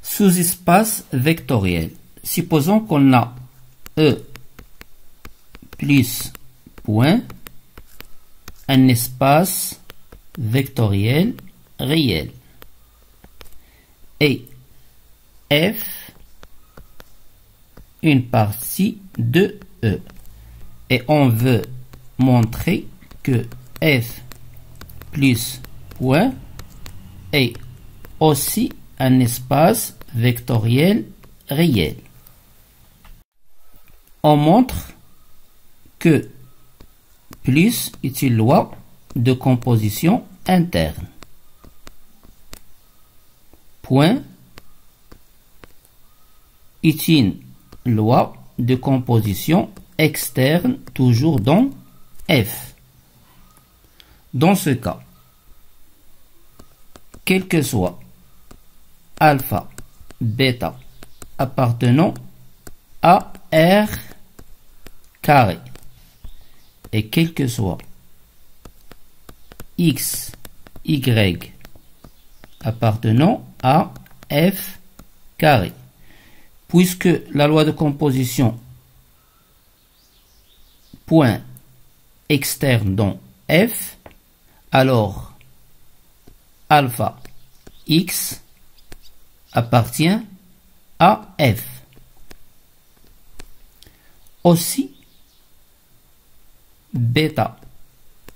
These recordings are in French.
Sous-espace vectoriel. Supposons qu'on a E plus point, un espace vectoriel réel. Et F, une partie de E. Et on veut montrer que F plus point est aussi un espace vectoriel réel. On montre que plus est une loi de composition interne. Point est une loi de composition externe, toujours dans F. Dans ce cas, quel que soit alpha, bêta appartenant à R carré, et quel que soit X, Y appartenant à F carré, puisque la loi de composition point externe dans F, alors alpha X appartient à F. Aussi, bêta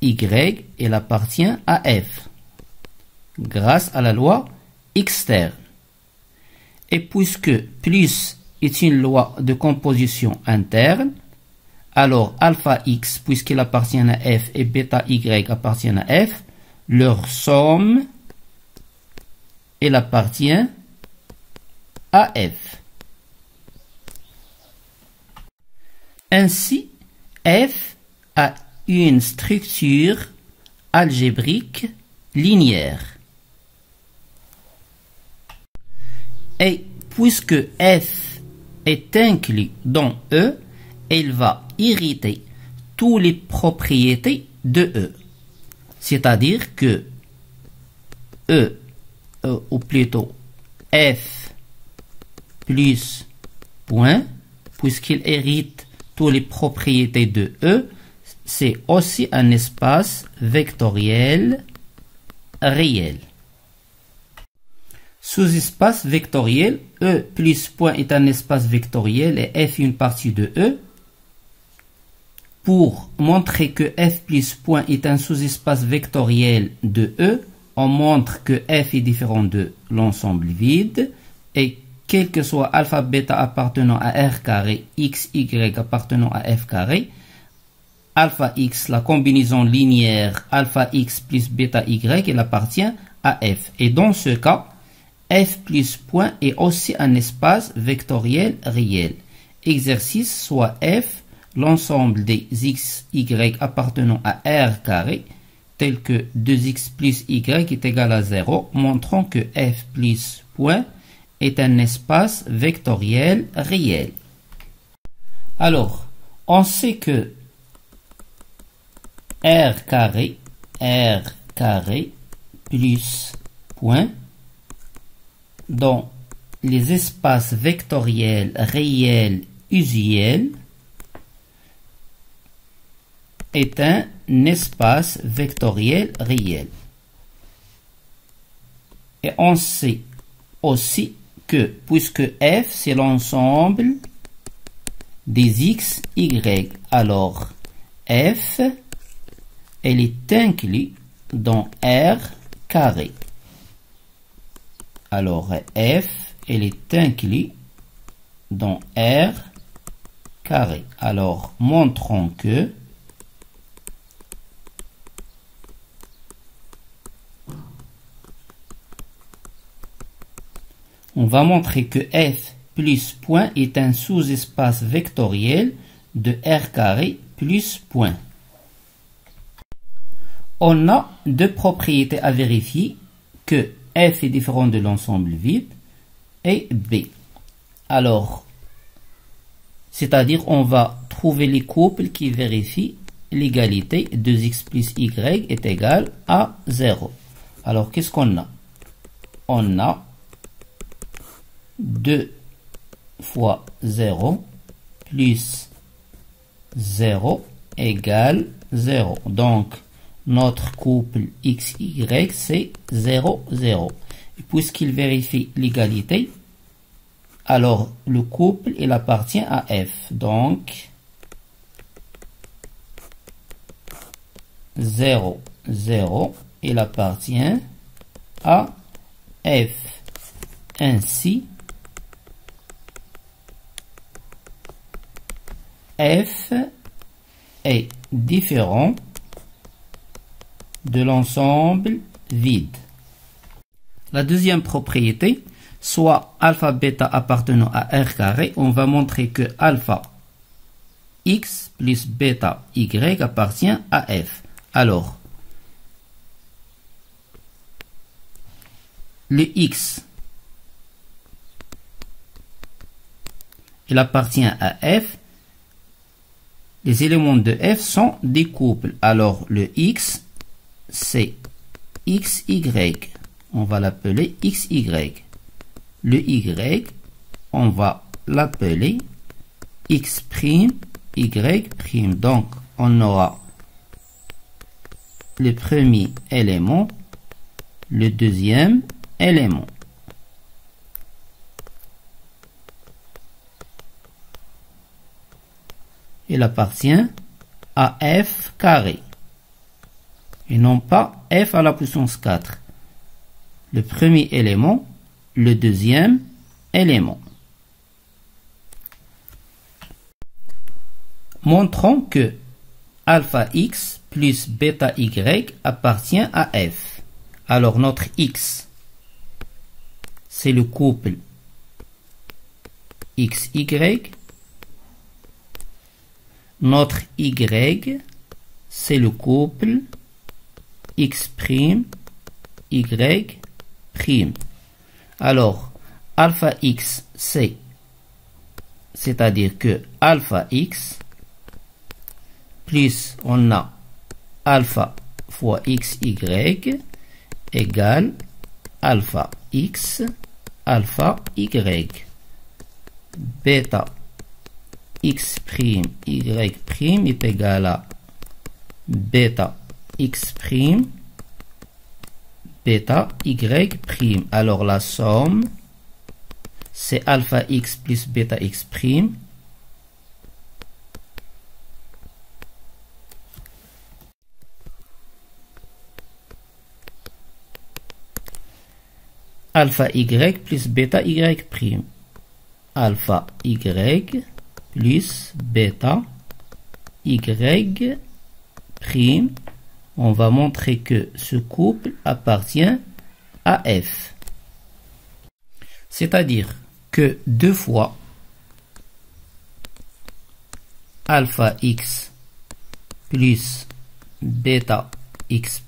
Y, elle appartient à F, grâce à la loi externe. Et puisque plus est une loi de composition interne, alors alpha X, puisqu'il appartient à F, et bêta Y appartiennent à F, leur somme, elle appartient à F. Ainsi, F a une structure algébrique linéaire. Et puisque F est inclus dans E, elle va hériter toutes les propriétés de E. C'est-à-dire que E, ou plutôt F plus point, puisqu'il hérite toutes les propriétés de E, c'est aussi un espace vectoriel réel. Sous-espace vectoriel, E plus point est un espace vectoriel et F une partie de E. Pour montrer que F plus point est un sous-espace vectoriel de E, on montre que F est différent de l'ensemble vide et quel que soit alpha bêta appartenant à R carré, X, Y appartenant à F carré, alpha X, la combinaison linéaire alpha X plus bêta Y, elle appartient à F. Et dans ce cas, F plus point est aussi un espace vectoriel réel. Exercice, soit F, l'ensemble des X, Y appartenant à R carré, tel que 2X plus Y est égal à 0, montrant que F plus point est un espace vectoriel réel. Alors, on sait que R carré plus point dans les espaces vectoriels réels usuels est un espace vectoriel réel. Et on sait aussi que puisque F c'est l'ensemble des X, Y, alors F elle est inclue dans R carré. Alors F elle est inclue dans R carré. Alors montrons que on va montrer que F plus point est un sous-espace vectoriel de R carré plus point. On a deux propriétés à vérifier, que F est différent de l'ensemble vide et B. Alors, c'est-à-dire on va trouver les couples qui vérifient l'égalité 2x plus y est égal à 0. Alors, qu'est-ce qu'on a? On a 2 fois 0 plus 0 égale 0. Donc, notre couple XY, c'est 0, 0. Et puisqu'il vérifie l'égalité, alors le couple, il appartient à F. Donc, 0, 0, il appartient à F. Ainsi, F est différent de l'ensemble vide. La deuxième propriété, soit alpha bêta appartenant à R carré, on va montrer que alpha x plus bêta y appartient à F. Alors, le x, il appartient à F. Les éléments de F sont des couples. Alors, le x, c'est xy. On va l'appeler xy. Le y, on va l'appeler x', y'. Donc, on aura le premier élément, le deuxième élément. Il appartient à f carré et non pas f à la puissance 4. Le premier élément, le deuxième élément. Montrons que alpha x plus bêta y appartient à f. Alors notre x, c'est le couple xy. Notre y, c'est le couple x', y'. Alors, alpha x, c'est-à-dire que alpha x, plus on a alpha fois xy, égale alpha x, alpha y. Bêta x', y' est égal à bêta x', bêta y'. Alors la somme, c'est alpha x plus bêta x'. Alpha y plus bêta y'. Alpha y plus bêta y'. On va montrer que ce couple appartient à f. C'est-à-dire que 2 fois alpha x plus bêta x'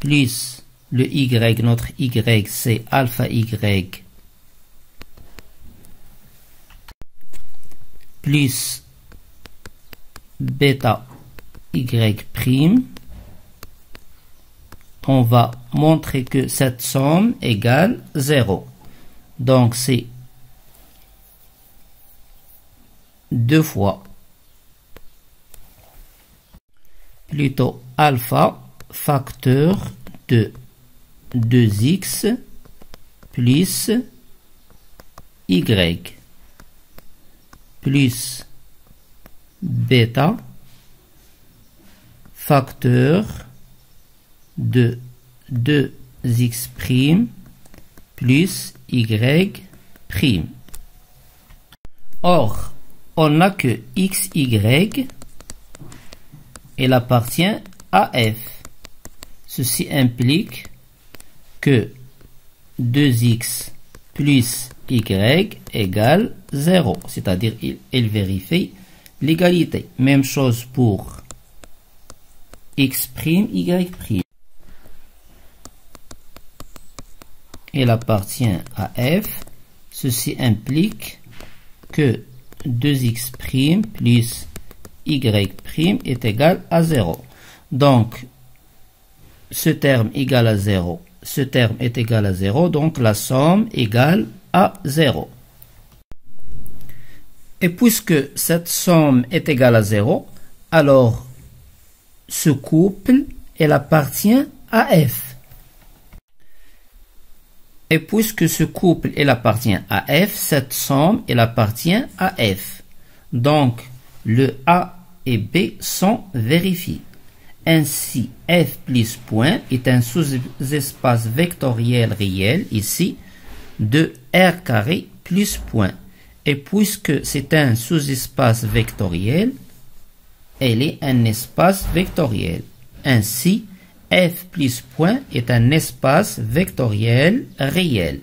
plus le y, notre y c'est alpha y plus bêta y', on va montrer que cette somme égale 0. Donc c'est 2 fois plutôt alpha facteur de 2x plus y plus bêta facteur de 2x' plus y'. Or, on n'a que xy, il appartient à f. Ceci implique que 2x plus y égale 0, c'est-à-dire il vérifie l'égalité. Même chose pour x', y'. Il appartient à f. Ceci implique que 2x' plus y' est égal à 0. Donc, ce terme égal à 0 ce terme est égal à 0, donc la somme égale à 0. Et puisque cette somme est égale à 0, alors ce couple, il appartient à f. Et puisque ce couple, il appartient à f, cette somme, elle appartient à f. Donc, le A et B sont vérifiés. Ainsi, f plus point est un sous-espace vectoriel réel, ici, de R carré plus point. Et puisque c'est un sous-espace vectoriel, elle est un espace vectoriel. Ainsi, f plus point est un espace vectoriel réel.